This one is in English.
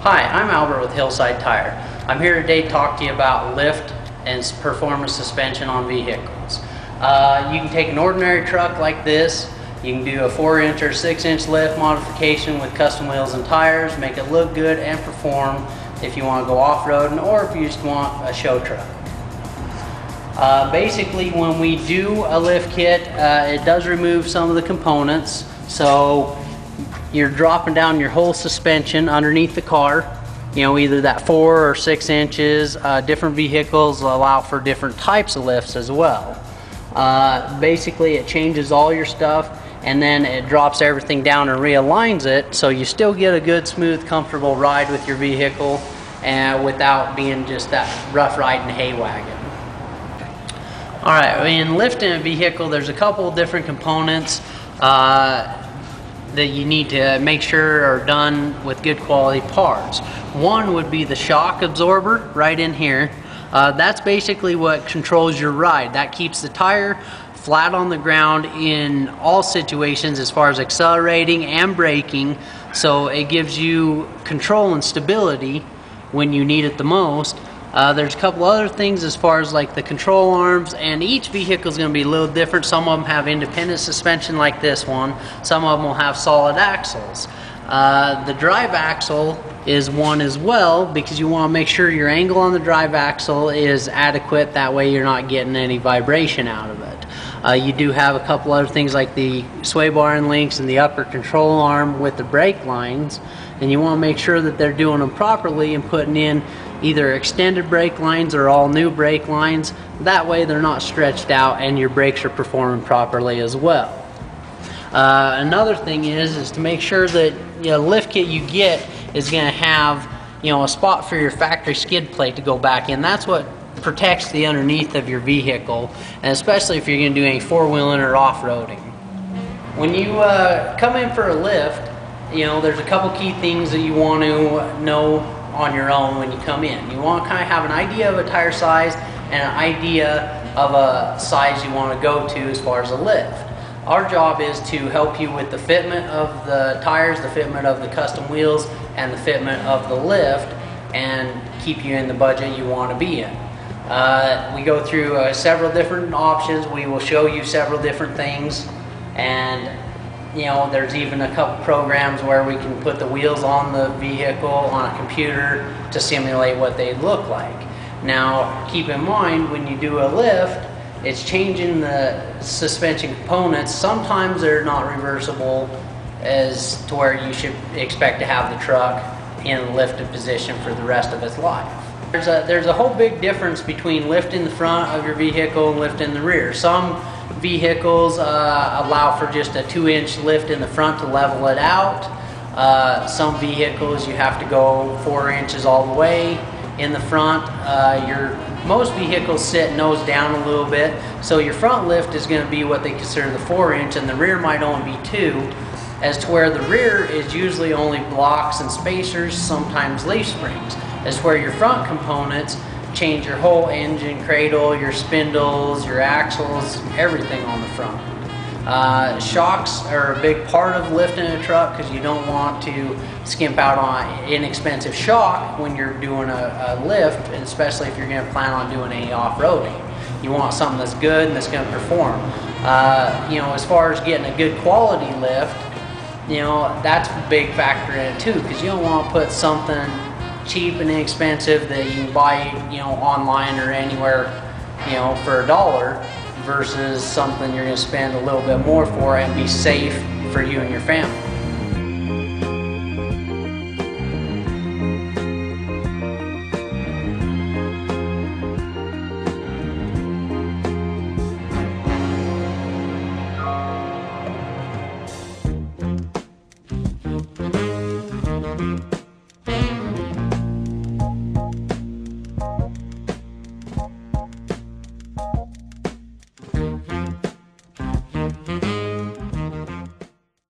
Hi, I'm Albert with Hillside Tire. I'm here today to talk to you about lift and performance suspension on vehicles. You can take an ordinary truck like this, you can do a 4-inch or 6-inch lift modification with custom wheels and tires, make it look good and perform if you want to go off-roading or if you just want a show truck. Basically, when we do a lift kit, it does remove some of the components. So you're dropping down your whole suspension underneath the car, you know, either that 4 or 6 inches. Different vehicles allow for different types of lifts as well. Basically, it changes all your stuff and then it drops everything down and realigns it, so you still get a good, smooth, comfortable ride with your vehicle and without being just that rough riding hay wagon. All right, in lifting a vehicle, there's a couple of different components that you need to make sure are done with good quality parts. One would be the shock absorber right in here. That's basically what controls your ride. That keeps the tire flat on the ground in all situations as far as accelerating and braking, so it gives you control and stability when you need it the most. There's a couple other things as far as like the control arms, and each vehicle is going to be a little different. Some of them have independent suspension like this one. Some of them will have solid axles. The drive axle is one as well, because you want to make sure your angle on the drive axle is adequate. That way you're not getting any vibration out of it. You do have a couple other things like the sway bar and links and the upper control arm with the brake lines, and you want to make sure that they're doing them properly and putting in either extended brake lines or all new brake lines. That way they're not stretched out and your brakes are performing properly as well. Another thing is to make sure that the lift kit you get is going to have, you know, a spot for your factory skid plate to go back in. That's what protects the underneath of your vehicle, and especially if you're going to do any four-wheeling or off-roading. When you come in for a lift, you know, there's a couple key things that you want to know on your own when you come in. You want to kind of have an idea of a tire size and an idea of a size you want to go to as far as a lift. Our job is to help you with the fitment of the tires, the fitment of the custom wheels, and the fitment of the lift, and keep you in the budget you want to be in. We go through several different options. We will show you several different things, and you know, there's even a couple programs where we can put the wheels on the vehicle on a computer to simulate what they look like. Now, keep in mind, when you do a lift, it's changing the suspension components. Sometimes they're not reversible as to where you should expect to have the truck in a lifted position for the rest of its life. There's a whole big difference between lifting the front of your vehicle and lifting the rear. Some vehicles allow for just a 2-inch lift in the front to level it out. Some vehicles you have to go 4 inches all the way in the front. Most vehicles sit nose down a little bit, so your front lift is going to be what they consider the 4-inch, and the rear might only be 2, as to where the rear is usually only blocks and spacers, sometimes leaf springs, as where your front components change your whole engine, cradle, your spindles, your axles, everything on the front. Shocks are a big part of lifting a truck, because you don't want to skimp out on inexpensive shock when you're doing a lift, and especially if you're going to plan on doing any off-roading. You want something that's good and that's going to perform. You know, as far as getting a good quality lift, you know, that's a big factor in it too, because you don't want to put something cheap and inexpensive that you can buy, you know, online or anywhere, you know, for $1 versus something you're going to spend a little bit more for and be safe for you and your family.